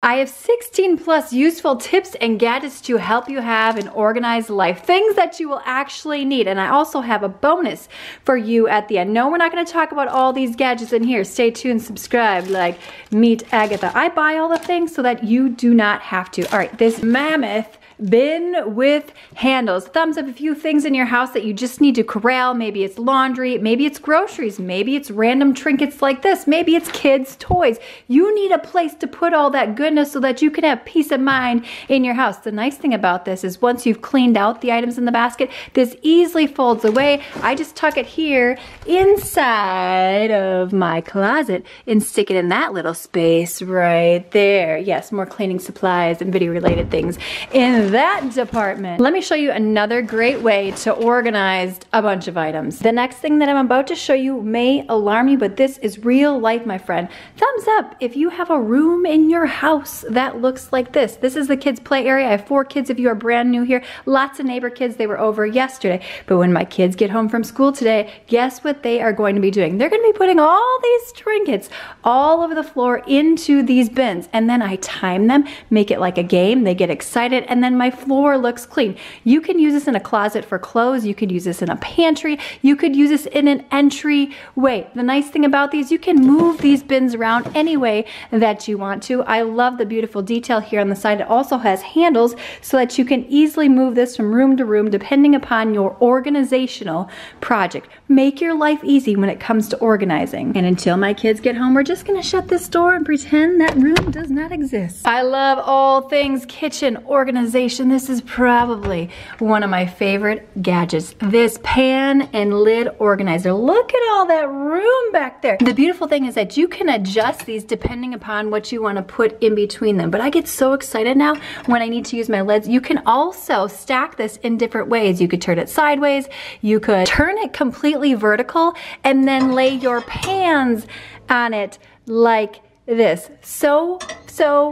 I have 16 plus useful tips and gadgets to help you have an organized life. Things that you will actually need. And I also have a bonus for you at the end. No, we're not going to talk about all these gadgets in here. Stay tuned, subscribe, like meet Agatha. I buy all the things so that you do not have to. All right, this mammoth bin with handles. Thumbs up a few things in your house that you just need to corral. Maybe it's laundry, maybe it's groceries, maybe it's random trinkets like this, maybe it's kids' toys. You need a place to put all that goodness so that you can have peace of mind in your house. The nice thing about this is once you've cleaned out the items in the basket, this easily folds away. I just tuck it here inside of my closet and stick it in that little space right there. Yes, more cleaning supplies and video related things in that department. Let me show you another great way to organize a bunch of items. The next thing that I'm about to show you may alarm you, but this is real life, my friend. Thumbs up if you have a room in your house that looks like this. This is the kids' play area. I have 4 kids if you are brand new here. Lots of neighbor kids. They were over yesterday. But when my kids get home from school today, guess what they are going to be doing? They're going to be putting all these trinkets all over the floor into these bins. And then I time them, make it like a game. They get excited, and then my floor looks clean. You can use this in a closet for clothes. You could use this in a pantry. You could use this in an entryway. The nice thing about these, you can move these bins around any way that you want to. I love the beautiful detail here on the side. It also has handles so that you can easily move this from room to room depending upon your organizational project. Make your life easy when it comes to organizing. And until my kids get home, we're just gonna shut this door and pretend that room does not exist. I love all things kitchen organization. This is probably one of my favorite gadgets. This pan and lid organizer. Look at all that room back there. The beautiful thing is that you can adjust these depending upon what you want to put in between them. But I get so excited now when I need to use my lids. You can also stack this in different ways. You could turn it sideways. You could turn it completely vertical and then lay your pans on it like this. So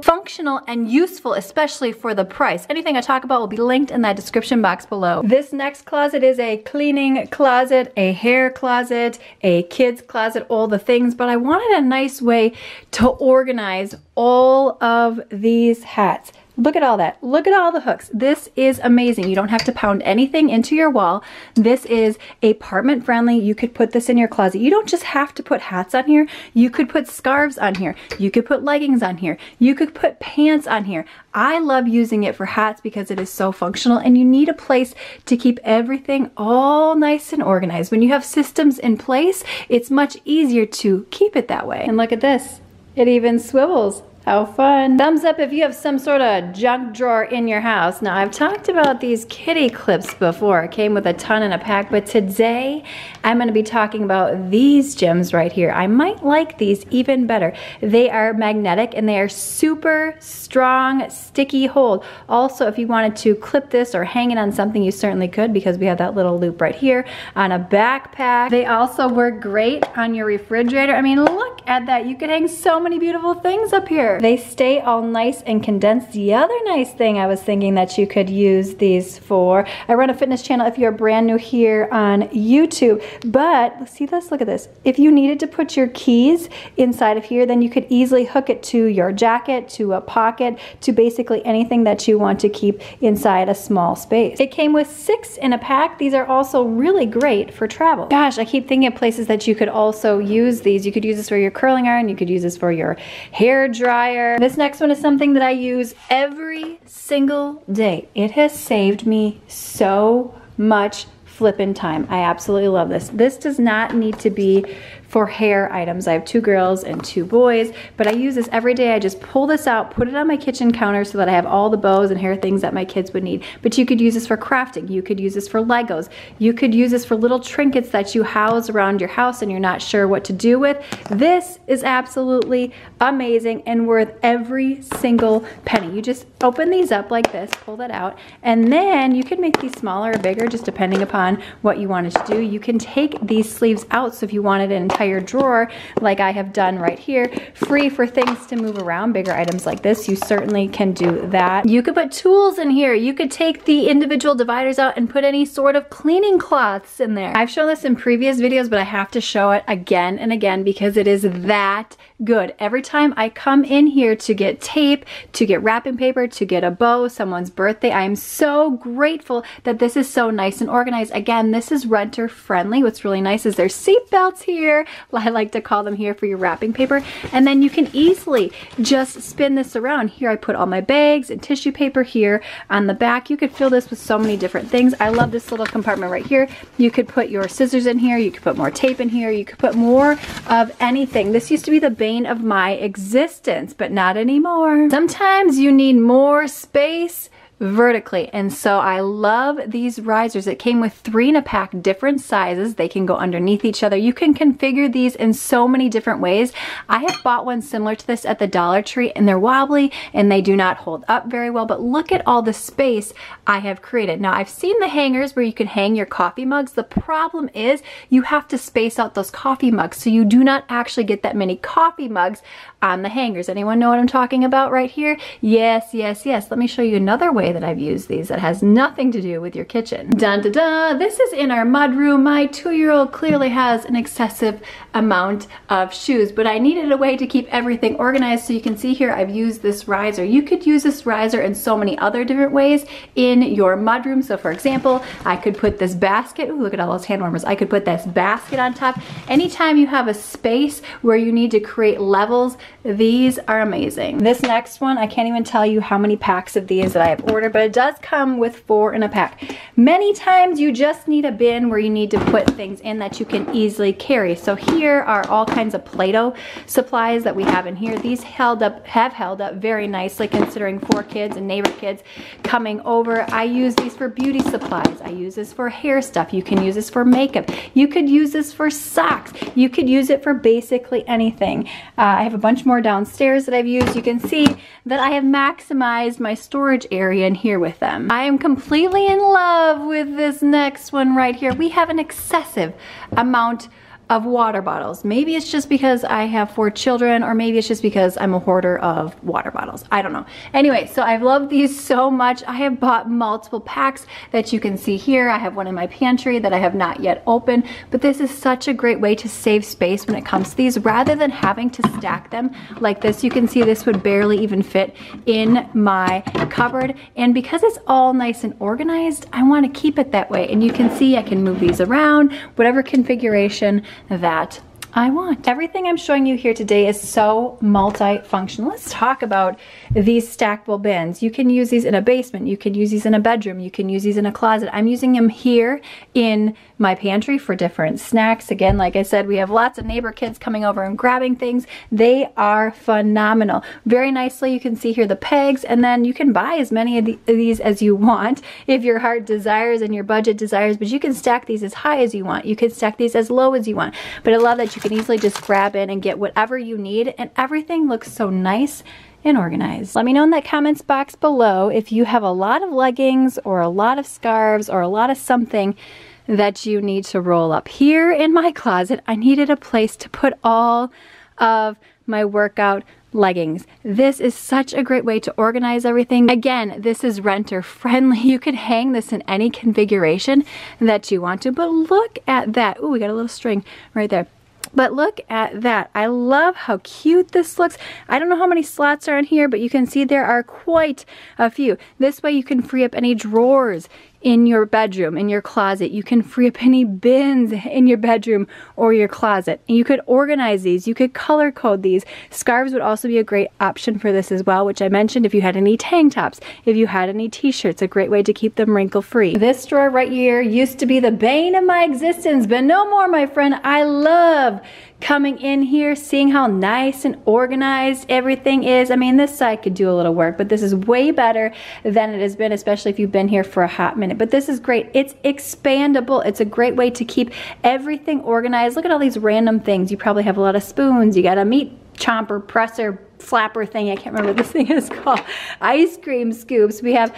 functional and useful, especially for the price. Anything I talk about will be linked in that description box below. This next closet is a cleaning closet, a hair closet, a kids closet, all the things, but I wanted a nice way to organize all of these hats. Look at all that. Look at all the hooks. This is amazing. You don't have to pound anything into your wall. This is apartment friendly. You could put this in your closet. You don't just have to put hats on here. You could put scarves on here. You could put leggings on here. You could put pants on here. I love using it for hats because it is so functional, and you need a place to keep everything all nice and organized. When you have systems in place, it's much easier to keep it that way. And look at this. It even swivels. How fun. Thumbs up if you have some sort of junk drawer in your house. Now, I've talked about these kitty clips before. It came with a ton in a pack, but today I'm going to be talking about these gems right here. I might like these even better. They are magnetic and they are super strong, sticky hold. Also, if you wanted to clip this or hang it on something, you certainly could because we have that little loop right here on a backpack. They also work great on your refrigerator. I mean, look at that. You could hang so many beautiful things up here. They stay all nice and condensed. The other nice thing I was thinking that you could use these for, I run a fitness channel if you're brand new here on YouTube, but see this, look at this. If you needed to put your keys inside of here, then you could easily hook it to your jacket, to a pocket, to basically anything that you want to keep inside a small space. It came with 6 in a pack. These are also really great for travel. Gosh, I keep thinking of places that you could also use these. You could use this for your curling iron. You could use this for your hair dryer. This next one is something that I use every single day. It has saved me so much flippin' time. I absolutely love this. This does not need to be for hair items. I have 2 girls and 2 boys, but I use this every day. I just pull this out, put it on my kitchen counter so that I have all the bows and hair things that my kids would need. But you could use this for crafting. You could use this for Legos. You could use this for little trinkets that you house around your house and you're not sure what to do with. This is absolutely amazing and worth every single penny. You just open these up like this, pull that out, and then you can make these smaller or bigger just depending upon what you wanted to do. You can take these sleeves out, so if you wanted an entire drawer like I have done right here, free for things to move around, bigger items like this, you certainly can do that. You could put tools in here. You could take the individual dividers out and put any sort of cleaning cloths in there. I've shown this in previous videos, but I have to show it again and again because it is that good. Every time I come in here to get tape, to get wrapping paper, to get a bow, someone's birthday, I am so grateful that this is so nice and organized. Again, this is renter friendly. What's really nice is there's seat belts here. I like to call them here for your wrapping paper. And then you can easily just spin this around. Here I put all my bags and tissue paper here on the back. You could fill this with so many different things. I love this little compartment right here. You could put your scissors in here. You could put more tape in here. You could put more of anything. This used to be the bane of my existence, but not anymore. Sometimes you need more space vertically, and so I love these risers. It came with 3 in a pack, different sizes. They can go underneath each other. You can configure these in so many different ways. I have bought one similar to this at the Dollar Tree, and they're wobbly and they do not hold up very well, but look at all the space I have created. Now, I've seen the hangers where you can hang your coffee mugs. The problem is you have to space out those coffee mugs, so you do not actually get that many coffee mugs on the hangers. Anyone know what I'm talking about right here? Yes, yes, yes. Let me show you another way that I've used these that has nothing to do with your kitchen. Dun da da! This is in our mudroom. My 2-year-old clearly has an excessive amount of shoes, but I needed a way to keep everything organized. So you can see here I've used this riser. You could use this riser in so many other different ways in your mudroom. So for example, I could put this basket, ooh, look at all those hand warmers. I could put this basket on top. Anytime you have a space where you need to create levels, these are amazing. This next one, I can't even tell you how many packs of these that I have ordered, but it does come with 4 in a pack. Many times you just need a bin where you need to put things in that you can easily carry. So here are all kinds of Play-Doh supplies that we have in here. These have held up very nicely considering 4 kids and neighbor kids coming over. I use these for beauty supplies. I use this for hair stuff. You can use this for makeup. You could use this for socks. You could use it for basically anything. I have a bunch more downstairs that I've used. You can see that I have maximized my storage area in here with them. I am completely in love with this next one right here. We have an excessive amount of water bottles. Maybe it's just because I have 4 children, or maybe it's just because I'm a hoarder of water bottles. I don't know. Anyway, so I've loved these so much. I have bought multiple packs that you can see here. I have one in my pantry that I have not yet opened, but this is such a great way to save space when it comes to these. Rather than having to stack them like this, you can see this would barely even fit in my cupboard. And because it's all nice and organized, I want to keep it that way. And you can see I can move these around, whatever configuration that I want. Everything I'm showing you here today is so multifunctional. Let's talk about these stackable bins. You can use these in a basement. You can use these in a bedroom. You can use these in a closet. I'm using them here in my pantry for different snacks. Again, like I said, we have lots of neighbor kids coming over and grabbing things. They are phenomenal. Very nicely, you can see here the pegs, and then you can buy as many of these as you want if your heart desires and your budget desires, but you can stack these as high as you want. You can stack these as low as you want. But I love that you can easily just grab in and get whatever you need, and everything looks so nice and organized. Let me know in that comments box below if you have a lot of leggings or a lot of scarves or a lot of something that you need to roll up. Here in my closet, I needed a place to put all of my workout leggings. This is such a great way to organize everything. Again, this is renter friendly. You can hang this in any configuration that you want to, but look at that. Ooh, we got a little string right there. But look at that. I love how cute this looks. I don't know how many slots are in here, but you can see there are quite a few. This way you can free up any drawers in your bedroom, in your closet. You can free up any bins in your bedroom or your closet. And you could organize these. You could color code these. Scarves would also be a great option for this as well, which I mentioned if you had any tank tops, if you had any t-shirts, a great way to keep them wrinkle free. This drawer right here used to be the bane of my existence, but no more, my friend. I love coming in here, seeing how nice and organized everything is. I mean, this side could do a little work, but this is way better than it has been, especially if you've been here for a hot minute. But this is great. It's expandable. It's a great way to keep everything organized. Look at all these random things. You probably have a lot of spoons. You got a meat chomper, presser, flapper thing. I can't remember what this thing is called. Ice cream scoops. We have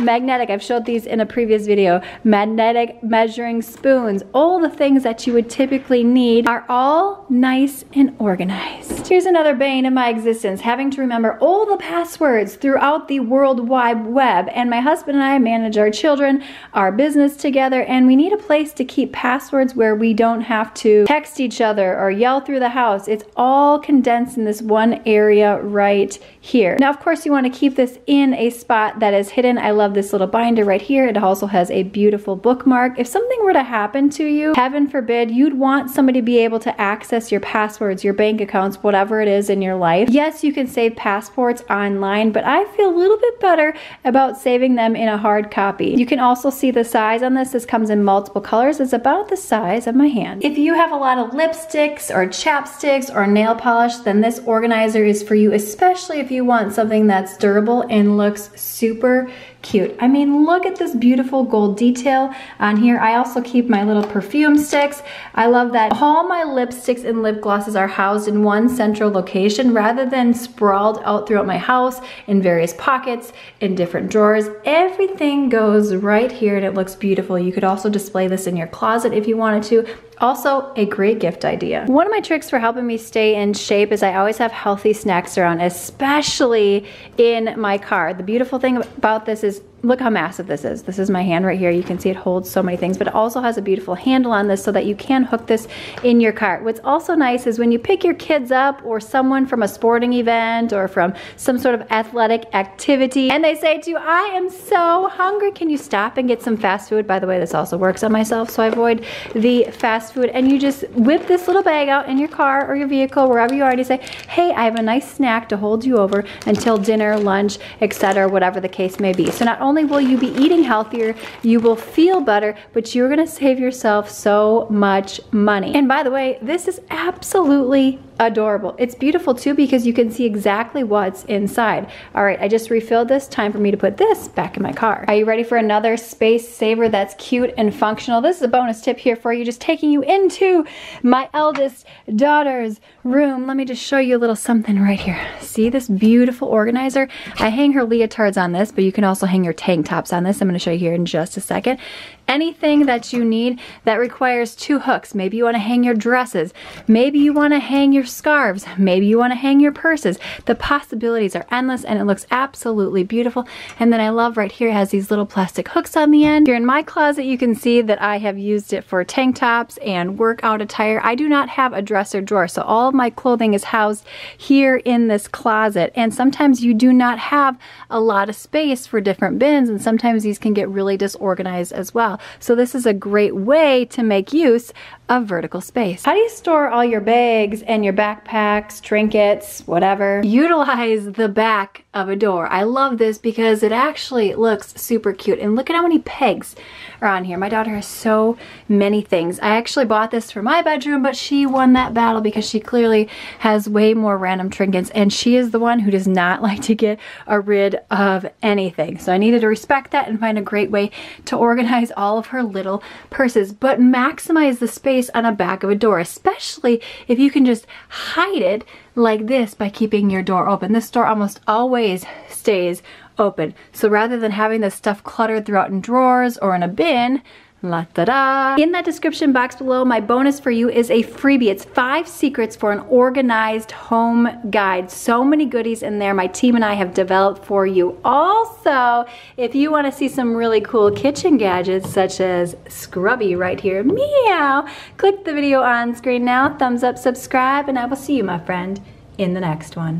magnetic. I've showed these in a previous video. Magnetic measuring spoons. All the things that you would typically need are all nice and organized. Here's another bane of my existence, having to remember all the passwords throughout the World Wide Web. And my husband and I manage our children, our business together, and we need a place to keep passwords where we don't have to text each other or yell through the house. It's all condensed in this one area right here. Now, of course, you want to keep this in a spot that is hidden. I love this little binder right here. It also has a beautiful bookmark. If something were to happen to you, heaven forbid, you'd want somebody to be able to access your passwords, your bank accounts, whatever it is in your life. Yes, you can save passports online, but I feel a little bit better about saving them in a hard copy. You can also see the size on this. This comes in multiple colors. It's about the size of my hand. If you have a lot of lipsticks or chapsticks or nail polish, then this organizer is for you, especially if you want something that's durable and looks super cute. I mean, look at this beautiful gold detail on here. I also keep my little perfume sticks. I love that all my lipsticks and lip glosses are housed in one central location rather than sprawled out throughout my house in various pockets, in different drawers. Everything goes right here and it looks beautiful. You could also display this in your closet if you wanted to. Also, a great gift idea. One of my tricks for helping me stay in shape is I always have healthy snacks around, especially in my car. The beautiful thing about this is, look how massive this is. This is my hand right here. You can see it holds so many things, but it also has a beautiful handle on this so that you can hook this in your car. What's also nice is when you pick your kids up or someone from a sporting event or from some sort of athletic activity, and they say to you, I am so hungry, can you stop and get some fast food? By the way, this also works on myself, so I avoid the fast food. And you just whip this little bag out in your car or your vehicle, wherever you are, and you say, hey, I have a nice snack to hold you over until dinner, lunch, etc., whatever the case may be. So not only will you be eating healthier, you will feel better, but you're gonna save yourself so much money. And by the way, this is absolutely adorable. It's beautiful too because you can see exactly what's inside. All right, I just refilled this. Time for me to put this back in my car. Are you ready for another space saver that's cute and functional? This is a bonus tip here for you, just taking you into my eldest daughter's room. Let me just show you a little something right here. See this beautiful organizer? I hang her leotards on this, but you can also hang your tank tops on this. I'm going to show you here in just a second. Anything that you need that requires 2 hooks. Maybe you want to hang your dresses. Maybe you want to hang your scarves. Maybe you want to hang your purses. The possibilities are endless and it looks absolutely beautiful. And then I love right here, it has these little plastic hooks on the end. Here in my closet, you can see that I have used it for tank tops and workout attire. I do not have a dresser drawer, so all of my clothing is housed here in this closet. And sometimes you do not have a lot of space for different bins, and sometimes these can get really disorganized as well. So this is a great way to make use of vertical space. How do you store all your bags and your backpacks, trinkets, whatever? Utilize the back of a door. I love this because it actually looks super cute. And look at how many pegs are on here. My daughter has so many things. I actually bought this for my bedroom, but she won that battle because she clearly has way more random trinkets, and she is the one who does not like to get rid of anything. So I needed to respect that and find a great way to organize all of her little purses, but maximize the space on the back of a door, especially if you can just hide it like this by keeping your door open. This door almost always stays open. So rather than having this stuff cluttered throughout in drawers or in a bin, la-da-da. In that description box below, my bonus for you is a freebie. It's 5 secrets for an organized home guide. So many goodies in there my team and I have developed for you. Also, if you want to see some really cool kitchen gadgets such as Scrubby right here, meow, click the video on screen now, thumbs up, subscribe, and I will see you, my friend, in the next one.